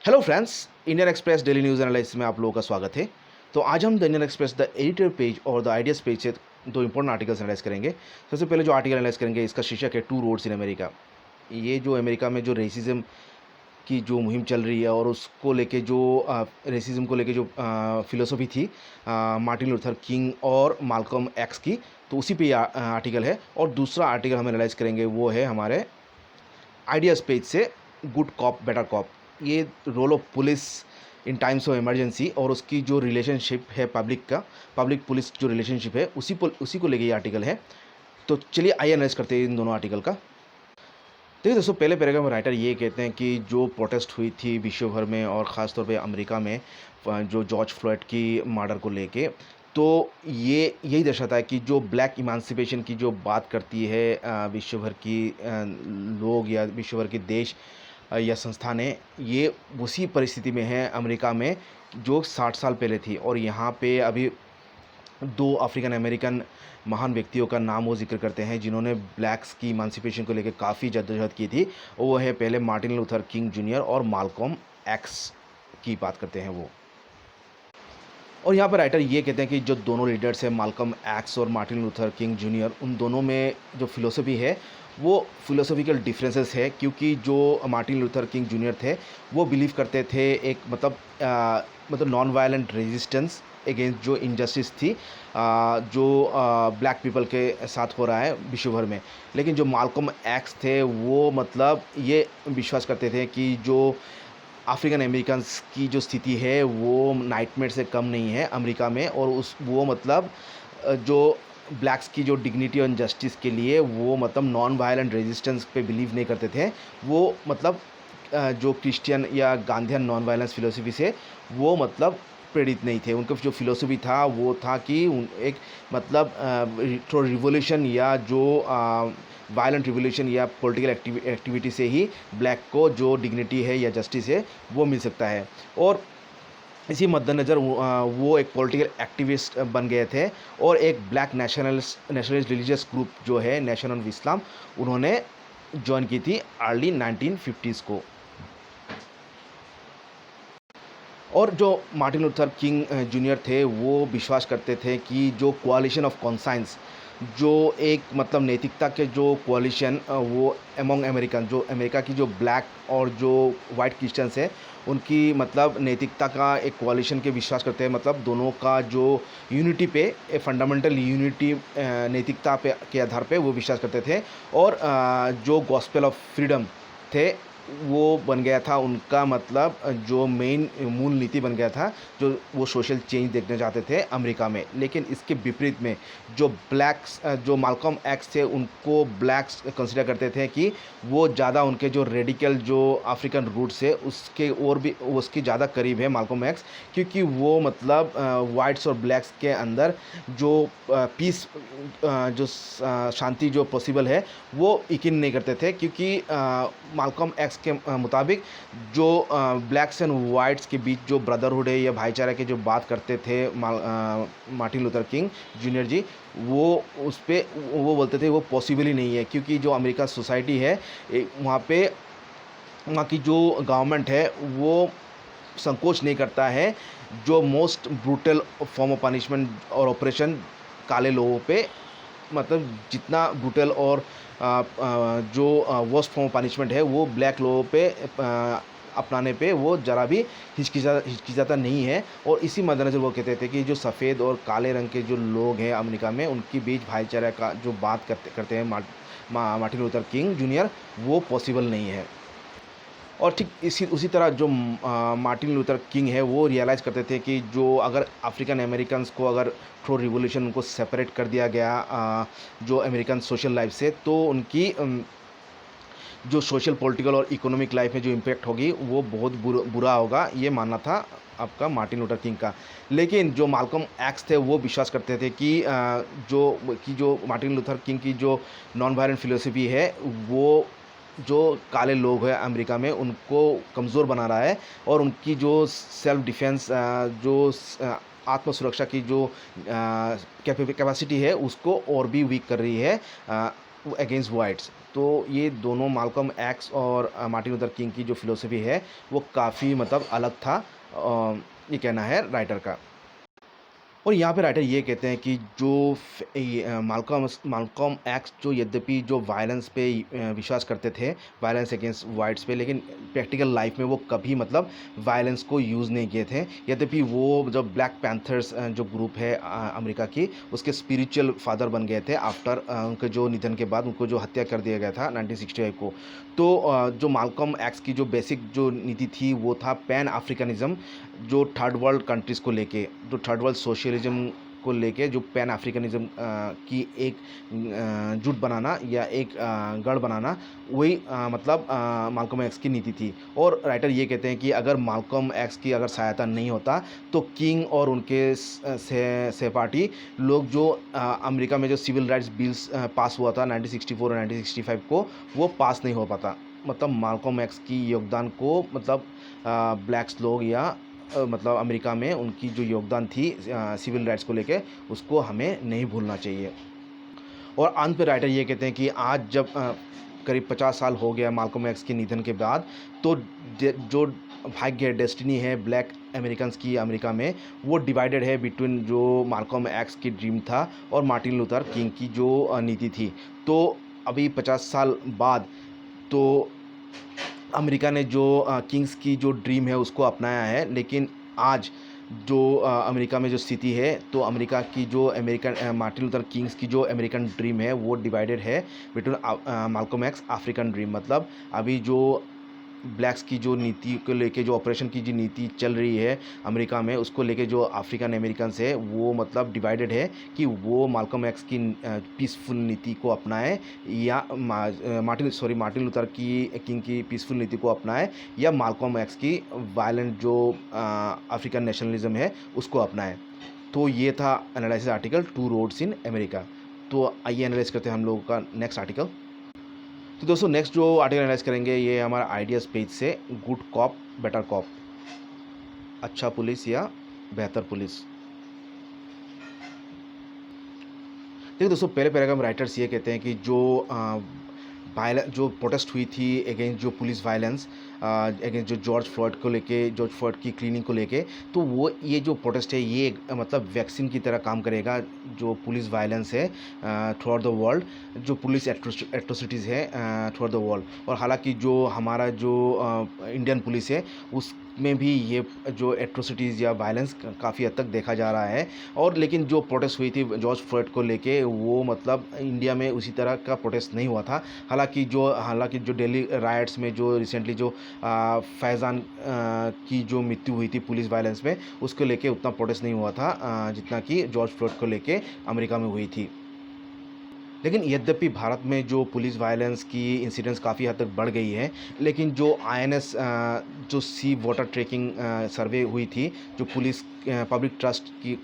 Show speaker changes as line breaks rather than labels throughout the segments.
Hello friends, Indian express daily news analysis में आप लोगों का स्वागत है। तो आज हम the Indian express the editor page और द आइडियाज पेज से दो इंपॉर्टेंट आर्टिकल्स एनालाइज करेंगे। सबसे पहले जो आर्टिकल एनालाइज करेंगे, इसका शीर्षक है टू रोड्स इन अमेरिका। ये जो अमेरिका में जो रेसिज्म की जो मुहिम चल रही है और उसको लेके जो रेसिज्म को लेके जो फिलोसफी थी मार्टिन लूथर किंग और माल्कम एक्स की, तो उसी पे ये आर्टिकल है। और दूसरा आर्टिकल हम एनालाइज करेंगे वो है हमारे आइडियाज़ पेज से गुड कॉप बेटर कॉप। ये role of police in times of emergency और उसकी जो रिलेशनशिप है पब्लिक पुलिस जो रिलेशनशिप है उसी को लेके ये आर्टिकल है। तो चलिए आइए एनालाइज करते हैं इन दोनों आर्टिकल का। देखिए दोस्तों, पहले पैराग्राफ में राइटर ये कहते हैं कि जो प्रोटेस्ट हुई थी विश्व भर में और ख़ास तौर पे अमेरिका में जो जॉर्ज फ्लॉयड की मर्डर को लेके, तो ये यही दर्शाता है कि जो ब्लैक इमांसिपेशन की जो बात करती है विश्व भर की लोग या विश्व भर के देश या संस्थानें, ये उसी परिस्थिति में है अमेरिका में जो 60 साल पहले थी। और यहाँ पे अभी दो अफ्रीकन अमेरिकन महान व्यक्तियों का नाम वो जिक्र करते हैं जिन्होंने ब्लैक्स की इमांसिपेशन को लेकर काफ़ी जद्दोजहद की थी। वो है पहले मार्टिन लूथर किंग जूनियर और माल्कम एक्स की बात करते हैं वो। और यहाँ पर राइटर ये कहते हैं कि जो दोनों लीडर्स हैं माल्कम एक्स और मार्टिन लूथर किंग जूनियर, उन दोनों में जो फिलोसफी है वो फिलोसॉफिकल डिफरेंसेस है। क्योंकि जो मार्टिन लूथर किंग जूनियर थे वो बिलीव करते थे एक मतलब नॉन वायलेंट रेजिस्टेंस अगेंस्ट जो इनजस्टिस थी जो ब्लैक पीपल के साथ हो रहा है विश्व भर में। लेकिन जो माल्कम एक्स थे वो मतलब ये विश्वास करते थे कि जो अफ्रीकन अमेरिकन्स की जो स्थिति है वो नाइटमेयर से कम नहीं है अमेरिका में। और वो मतलब जो ब्लैक्स की जो डिग्निटी और जस्टिस के लिए वो मतलब नॉन वायलेंट रेजिस्टेंस पे बिलीव नहीं करते थे। वो मतलब जो क्रिश्चियन या गांधीयन नॉन वायलेंस फिलोसफी से वो मतलब प्रेरित नहीं थे। उनका जो फिलोसफी था वो था कि एक मतलब रिवोल्यूशन या जो वायलेंट रिवोल्यूशन या पॉलिटिकल एक्टिविटी से ही ब्लैक को जो डिग्निटी है या जस्टिस है वो मिल सकता है। और इसी मद्देनज़र वो एक पॉलिटिकल एक्टिविस्ट बन गए थे और एक ब्लैक नेशनलिस्ट रिलीजियस ग्रुप जो है नेशन ऑफ इस्लाम, उन्होंने ज्वाइन की थी अर्ली 1950s को। और जो मार्टिन लूथर किंग जूनियर थे वो विश्वास करते थे कि जो कोalition ऑफ कॉन्साइंस, जो एक मतलब नैतिकता के जो कोalition वो एमोंग अमेरिकन, जो अमेरिका की जो ब्लैक और जो वाइट क्रिश्चियंस है उनकी मतलब नैतिकता का एक कोalition के विश्वास करते हैं। मतलब दोनों का जो यूनिटी पे फंडामेंटल यूनिटी नैतिकता पे के आधार पे वो विश्वास करते थे। और जो गॉस्पेल ऑफ फ्रीडम थे वो बन गया था उनका मतलब जो मेन मूल नीति बन गया था, जो वो सोशल चेंज देखना चाहते थे अमेरिका में। लेकिन इसके विपरीत में जो ब्लैक्स जो माल्कम एक्स थे उनको ब्लैक्स कंसिडर करते थे कि वो ज़्यादा उनके जो रेडिकल जो अफ्रीकन रूट्स है उसके और भी उसके ज़्यादा करीब है माल्कम एक्स। क्योंकि वो मतलब वाइट्स और ब्लैक्स के अंदर जो पीस जो शांति जो पॉसिबल है वो यकीन नहीं करते थे। क्योंकि माल्कम एक्स के मुताबिक जो ब्लैक्स एंड वाइट्स के बीच जो ब्रदरहुड है या भाईचारा की जो बात करते थे मार्टिन लूथर किंग जूनियर जी, वो उस पर वो बोलते थे वो पॉसिबल ही नहीं है। क्योंकि जो अमेरिका सोसाइटी है वहाँ की जो गवर्नमेंट है वो संकोच नहीं करता है जो most brutal form of punishment और ऑपरेशन काले लोगों पे, मतलब जितना ब्रूटल और जो वर्स्ट फॉर्म ऑफ पनिशमेंट है वो ब्लैक लोगों पे अपनाने पे वो ज़रा भी हिचकिचाता नहीं है। और इसी मद्देनज़र वो कहते थे कि जो सफ़ेद और काले रंग के जो लोग हैं अमेरिका में उनके बीच भाईचारा का जो बात करते हैं मार्टिन लूथर किंग जूनियर, वो पॉसिबल नहीं है। और ठीक उसी तरह जो मार्टिन लूथर किंग है वो रियलाइज़ करते थे कि जो अगर अफ्रीकन अमेरिकन्स को अगर थ्रू रिवोल्यूशन उनको सेपरेट कर दिया गया जो अमेरिकन सोशल लाइफ से, तो उनकी जो सोशल पॉलिटिकल और इकोनॉमिक लाइफ में जो इम्पैक्ट होगी वो बहुत बुरा होगा। ये मानना था आपका मार्टिन लूथर किंग का। लेकिन जो माल्कम एक्स थे वो विश्वास करते थे कि जो मार्टिन लूथर किंग की जो नॉन वायलेंट फिलोसफी है वो जो काले लोग हैं अमेरिका में उनको कमज़ोर बना रहा है और उनकी जो सेल्फ डिफेंस आत्म सुरक्षा की जो कैपेसिटी है उसको और भी वीक कर रही है अगेंस्ट वाइट्स। तो ये दोनों माल्कम एक्स और मार्टिन लूथर किंग की जो फ़िलोसफ़ी है वो काफ़ी मतलब अलग था, ये कहना है राइटर का। और यहाँ पे राइटर ये कहते हैं कि जो माल्कम एक्स जो यद्यपि जो वायलेंस पे विश्वास करते थे, वायलेंस अगेंस्ट वाइट्स पे, लेकिन प्रैक्टिकल लाइफ में वो कभी मतलब वायलेंस को यूज़ नहीं किए थे। यद्यपि वो जो ब्लैक पैंथर्स जो ग्रुप है अमेरिका की, उसके स्पिरिचुअल फादर बन गए थे आफ्टर उनके जो निधन के बाद उनको जो हत्या कर दिया गया था 1965 को। तो जो माल्कम एक्स की जो बेसिक जो नीति थी वो था पैन अफ्रीकनिज़्म, जो थर्ड वर्ल्ड कंट्रीज़ को लेके, जो थर्ड वर्ल्ड सोशलिज्म को लेके, जो पैन अफ्रीकनिज़्म की एक जुट बनाना या एक गढ़ बनाना, वही मतलब माल्कम एक्स की नीति थी। और राइटर ये कहते हैं कि अगर माल्कम एक्स की अगर सहायता नहीं होता तो किंग और उनके सहपाठी लोग जो अमेरिका में जो सिविल राइट्स बिल्स पास हुआ था 1964 और 1965 को, वो पास नहीं हो पाता। मतलब माल्कम एक्स की योगदान को मतलब ब्लैक्स लोग या मतलब अमेरिका में उनकी जो योगदान थी सिविल राइट्स को लेके, उसको हमें नहीं भूलना चाहिए। और अंत में राइटर ये कहते हैं कि आज जब करीब 50 साल हो गया माल्कम एक्स के निधन के बाद, तो जो भाग्य डेस्टिनी है ब्लैक अमेरिकन्स की अमेरिका में, वो डिवाइडेड है बिटवीन जो माल्कम एक्स की ड्रीम था और मार्टिन लूथर किंग की जो नीति थी। तो अभी 50 साल बाद तो अमेरिका ने जो किंग्स की जो ड्रीम है उसको अपनाया है, लेकिन आज जो अमेरिका में जो स्थिति है, तो अमेरिका की जो अमेरिकन मार्टिन लूथर किंग्स की जो अमेरिकन ड्रीम है वो डिवाइडेड है between Malcolm x African dream. मतलब अभी जो ब्लैक्स की जो नीति को लेके, जो ऑपरेशन की जो नीति चल रही है अमेरिका में, उसको लेके जो अफ्रीकन अमेरिकन्स है वो मतलब डिवाइडेड है कि वो माल्कम एक्स की पीसफुल नीति को अपनाए या मार्टिन लूथर की किंग की पीसफुल नीति को अपनाए, या माल्कम एक्स की वायलेंट जो अफ्रीकन नेशनलिज्म है उसको अपनाए। तो ये था analysis article two roads in America. तो आइए एनालाइज करते हैं हम लोगों का नेक्स्ट आर्टिकल। तो दोस्तों नेक्स्ट जो आर्टिकल एनालाइज करेंगे ये हमारा आइडियाज़ पेज से, गुड कॉप बेटर कॉप, अच्छा पुलिस या बेहतर पुलिस। देखिए दोस्तों, पहले पैराग्राफ में राइटर्स ये कहते हैं कि जो प्रोटेस्ट हुई थी अगेंस्ट जो पुलिस वायलेंस, अगेंस्ट जो जॉर्ज फ्लॉयड की क्लीनिंग को लेके, तो वो ये जो प्रोटेस्ट है ये मतलब वैक्सीन की तरह काम करेगा जो पुलिस वायलेंस है थ्रू आउट द वर्ल्ड, जो पुलिस एट्रोसिटीज़ है थ्रू आउट द वर्ल्ड। और हालांकि जो हमारा जो इंडियन पुलिस है उसमें भी ये जो एट्रोसिटीज़ या वायलेंस काफ़ी हद तक देखा जा रहा है। और लेकिन जो प्रोटेस्ट हुई थी जॉर्ज फ्लॉयड को लेके, वो मतलब इंडिया में उसी तरह का प्रोटेस्ट नहीं हुआ था। हालांकि जो दिल्ली राइट्स में जो रिसेंटली जो फैज़ान की जो मृत्यु हुई थी पुलिस वायलेंस में, उसको लेके उतना प्रोटेस्ट नहीं हुआ था जितना कि जॉर्ज फ्लॉयड को लेके अमेरिका में हुई थी। लेकिन यद्यपि भारत में जो पुलिस वायलेंस की इंसिडेंट्स काफ़ी हद तक बढ़ गई है, लेकिन जो INS जो सी वाटर ट्रैकिंग सर्वे हुई थी, जो पुलिस पब्लिक ट्रस्ट की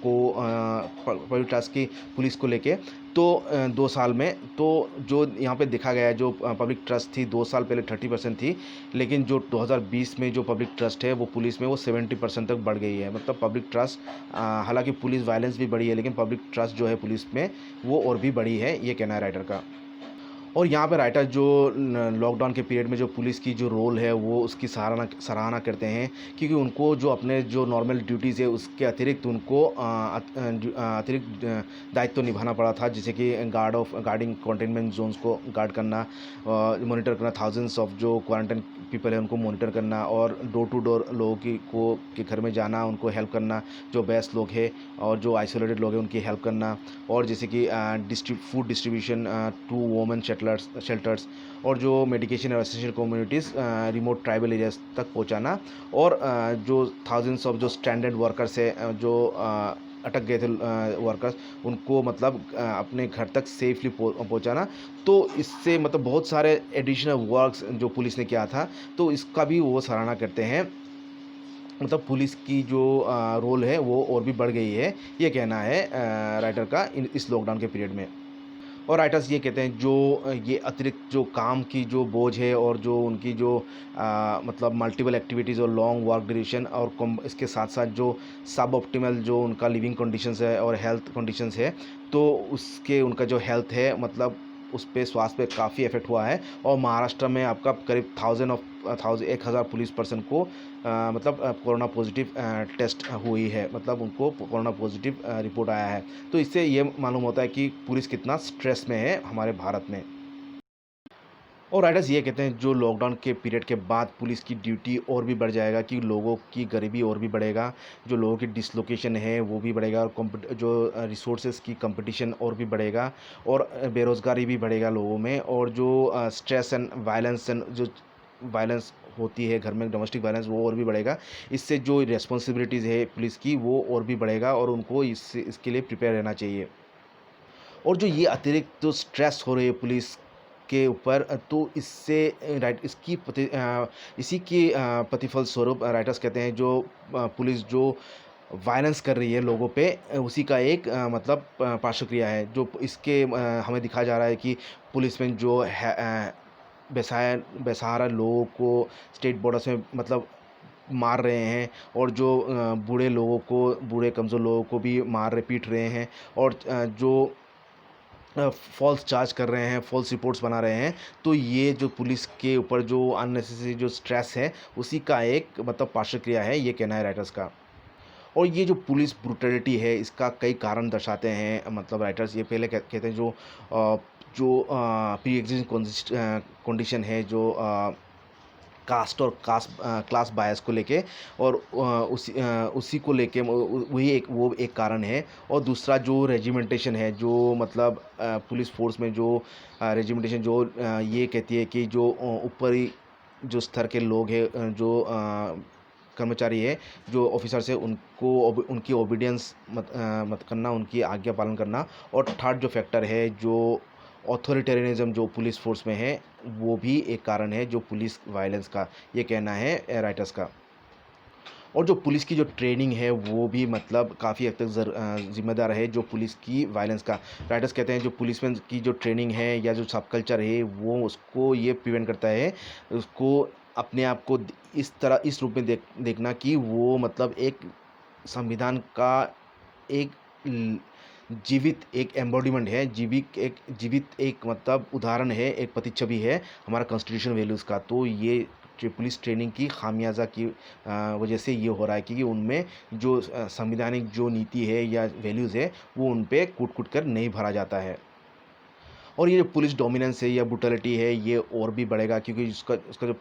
पुलिस को लेके, तो 2 साल में तो जो यहाँ पे देखा गया है, जो पब्लिक ट्रस्ट थी 2 साल पहले 30% थी, लेकिन जो 2020 में जो पब्लिक ट्रस्ट है वो पुलिस में वो 70% तक बढ़ गई है। मतलब पब्लिक ट्रस्ट, हालांकि पुलिस वायलेंस भी बढ़ी है लेकिन पब्लिक ट्रस्ट जो है पुलिस में वो और भी बढ़ी है, ये कहना है राइटर का। और यहाँ पे राइटर जो लॉकडाउन के पीरियड में जो पुलिस की जो रोल है वो उसकी सराहना करते हैं, क्योंकि उनको जो अपने जो नॉर्मल ड्यूटीज़ है उसके अतिरिक्त उनको अतिरिक्त दायित्व तो निभाना पड़ा था, जैसे कि गार्डिंग कंटेनमेंट जोन्स को गार्ड करना, मॉनिटर करना, थाउजेंड्स ऑफ जो क्वारंटाइन पीपल है उनको मॉनिटर करना, और डोर टू डोर लोगों के घर में जाना, उनको हेल्प करना, जो बेस्ट लोग हैं और जो आइसोलेटेड लोग हैं उनकी हेल्प करना, और जैसे कि food distribution to women shelters, और जो मेडिकेशन और essential communities remote tribal areas तक पहुंचाना, और जो थाउजेंड्स ऑफ जो स्टैंडर्ड वर्कर्स है जो अटक गए थे वर्कर्स, उनको मतलब अपने घर तक सेफली पहुंचाना। तो इससे मतलब बहुत सारे एडिशनल वर्क्स जो पुलिस ने किया था, तो इसका भी वो सराहना करते हैं। मतलब पुलिस की जो रोल है वो और भी बढ़ गई है, ये कहना है राइटर का इस लॉकडाउन के पीरियड में। और राइटर्स ये कहते हैं जो ये अतिरिक्त जो काम की जो बोझ है और जो उनकी जो मतलब मल्टीपल एक्टिविटीज़ और लॉन्ग वर्क ड्यूरेशन, और इसके साथ साथ जो सब ऑप्टिमल जो उनका लिविंग कंडीशंस है और हेल्थ कंडीशंस है, तो उसके उनका जो हेल्थ है मतलब उस पे स्वास्थ्य पे काफ़ी इफेक्ट हुआ है। और महाराष्ट्र में आपका करीब 1000 पुलिस पर्सन को मतलब कोरोना पॉजिटिव टेस्ट हुई है, मतलब उनको कोरोना पॉजिटिव रिपोर्ट आया है। तो इससे ये मालूम होता है कि पुलिस कितना स्ट्रेस में है हमारे भारत में। और राइटर्स ये कहते हैं जो लॉकडाउन के पीरियड के बाद पुलिस की ड्यूटी और भी बढ़ जाएगा, कि लोगों की गरीबी और भी बढ़ेगा, जो लोगों की डिसलोकेशन है वो भी बढ़ेगा, और जो रिसोर्सेज की कंपटीशन और भी बढ़ेगा, और बेरोज़गारी भी बढ़ेगा लोगों में, और जो स्ट्रेस एंड वायलेंस होती है घर में, डोमेस्टिक वायलेंस, वो और भी बढ़ेगा। इससे जो रिस्पॉन्सिबिलिटीज़ है पुलिस की वो और भी बढ़ेगा, और उनको इसके लिए प्रिपेयर रहना चाहिए। और जो ये अतिरिक्त जो स्ट्रेस हो रही है पुलिस के ऊपर, तो इससे इसी के प्रतिफल स्वरूप राइटर्स कहते हैं जो पुलिस जो वायलेंस कर रही है लोगों पे, उसी का एक मतलब पार्श्वक्रिया है। जो इसके हमें दिखाया जा रहा है कि पुलिस में जो है बेसहारा लोगों को स्टेट बॉर्डर्स में मतलब मार रहे हैं, और जो बूढ़े कमज़ोर लोगों को भी पीट रहे हैं, और जो फॉल्स चार्ज कर रहे हैं, फॉल्स रिपोर्ट्स बना रहे हैं। तो ये जो पुलिस के ऊपर जो अननेसेसरी जो स्ट्रेस है, उसी का एक मतलब पार्श्वक्रिया है, ये कहना है राइटर्स का। और ये जो पुलिस ब्रूटलिटी है, इसका कई कारण दर्शाते हैं मतलब राइटर्स। ये पहले कहते हैं जो प्री एग्जिस्टिंग कंडीशन है, जो कास्ट और क्लास बायस को लेके, और उसी को लेके वो एक कारण है। और दूसरा जो रेजिमेंटेशन है, जो मतलब पुलिस फोर्स में जो रेजिमेंटेशन जो ये कहती है कि जो ऊपरी जो स्तर के लोग हैं, जो कर्मचारी है, जो ऑफिसर्स है, उनकी ओबीडियंस मत करना, उनकी आज्ञा पालन करना। और थर्ड जो फैक्टर है, जो ऑथोरिटेरियनिज्म जो पुलिस फोर्स में है, वो भी एक कारण है जो पुलिस वायलेंस का, ये कहना है राइटर्स का। और जो पुलिस की जो ट्रेनिंग है वो भी मतलब काफ़ी हद तक जिम्मेदार है जो पुलिस की वायलेंस का। राइटर्स कहते हैं जो पुलिसमैन की जो ट्रेनिंग है या जो सब कल्चर है, वो उसको ये प्रिवेंट करता है, उसको अपने आप को इस रूप में देखना कि वो मतलब एक संविधान का एक जीवित एक एम्बॉडीमेंट है, जीवित एक मतलब उदाहरण है, एक प्रतिच्छवि है हमारा कॉन्स्टिट्यूशन वैल्यूज़ का। तो ये जो पुलिस ट्रेनिंग की खामियाजा की वजह से ये हो रहा है कि उनमें जो संवैधानिक जो नीति है या वैल्यूज़ है, वो उन पे कूट कर नहीं भरा जाता है। और ये जो पुलिस डोमिनेंस है या ब्रूटलिटी है, ये और भी बढ़ेगा, क्योंकि उसका जो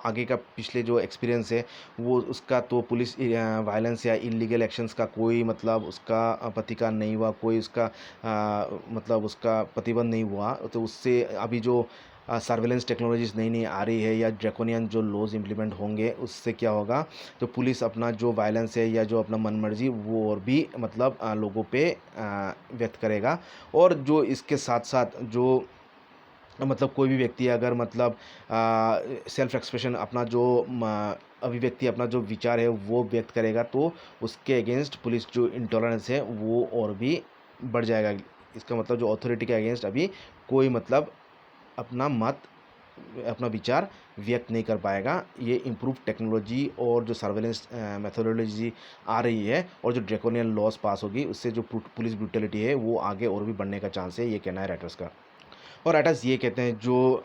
आगे का पिछले जो एक्सपीरियंस है, वो उसका तो पुलिस वायलेंस या इलीगल एक्शंस का कोई मतलब उसका प्रतिकार नहीं हुआ, कोई उसका मतलब उसका प्रतिबंध नहीं हुआ। तो उससे अभी जो सर्वेलेंस टेक्नोलॉजीज नई नई आ रही है, या ड्रैकोनियन जो लॉज इम्प्लीमेंट होंगे, उससे क्या होगा, तो पुलिस अपना जो वायलेंस है या जो अपना मनमर्जी वो और भी मतलब लोगों पे व्यक्त करेगा। और जो इसके साथ साथ जो मतलब कोई भी व्यक्ति अगर मतलब सेल्फ एक्सप्रेशन अपना जो अभिव्यक्ति अपना जो विचार है वो व्यक्त करेगा, तो उसके अगेंस्ट पुलिस जो इंटॉलरेंस है वो और भी बढ़ जाएगा। इसका मतलब जो अथॉरिटी के अगेंस्ट अभी कोई मतलब अपना मत अपना विचार व्यक्त नहीं कर पाएगा। ये इम्प्रूव टेक्नोलॉजी और जो सर्वेलेंस मेथोडोलॉजी आ रही है, और जो ड्रैकोनियन लॉज पास होगी, उससे जो पुलिस ब्रूटलिटी है वो आगे और भी बढ़ने का चांस है, ये कहना है राइटर्स का। और राइटर्स ये कहते हैं जो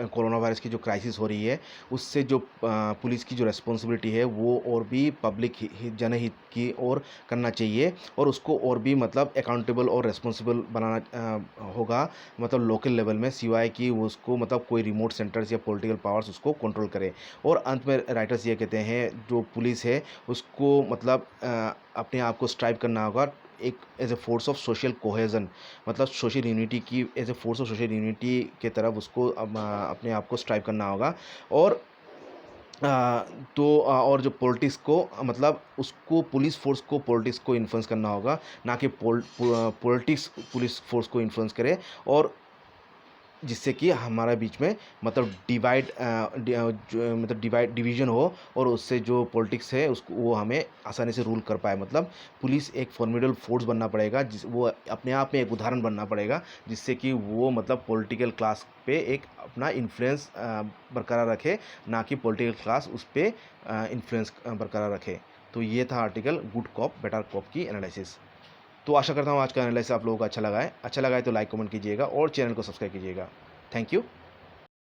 कोरोना वायरस की जो क्राइसिस हो रही है, उससे जो पुलिस की जो रिस्पॉन्सिबिलिटी है वो और भी पब्लिक जनहित की ओर करना चाहिए, और उसको और भी मतलब अकाउंटेबल और रिस्पॉन्सिबल बनाना होगा, मतलब लोकल लेवल में, सिवाय कि उसको मतलब कोई रिमोट सेंटर्स या पॉलिटिकल पावर्स उसको कंट्रोल करे। और अंत में राइटर्स ये कहते हैं जो पुलिस है उसको मतलब अपने आप को स्ट्राइव करना होगा एक as a force of social cohesion, मतलब सोशल यूनिटी की as a force of social unity के तरफ उसको अपने आप को स्ट्राइव करना होगा। और और जो पॉलिटिक्स को मतलब उसको पुलिस फोर्स को पॉलिटिक्स को इन्फ्लुएंस करना होगा, ना कि पॉलिटिक्स पुलिस फोर्स को इन्फ्लुएंस करे, और जिससे कि हमारा बीच में मतलब डिवीज़न हो, और उससे जो पॉलिटिक्स है उसको वो हमें आसानी से रूल कर पाए। मतलब पुलिस एक फॉर्मिडेबल फोर्स बनना पड़ेगा, वो अपने आप में एक उदाहरण बनना पड़ेगा, जिससे कि वो मतलब पॉलिटिकल क्लास पे एक अपना इन्फ्लुएंस बरकरार रखे, ना कि पॉलिटिकल क्लास उस पर इन्फ्लुएंस बरकरार रखे। तो ये था article good cop better cop की एनालिसिस। तो आशा करता हूँ आज का एनालिसिस आप लोगों को अच्छा लगा है तो लाइक कमेंट कीजिएगा और चैनल को सब्सक्राइब कीजिएगा। Thank you.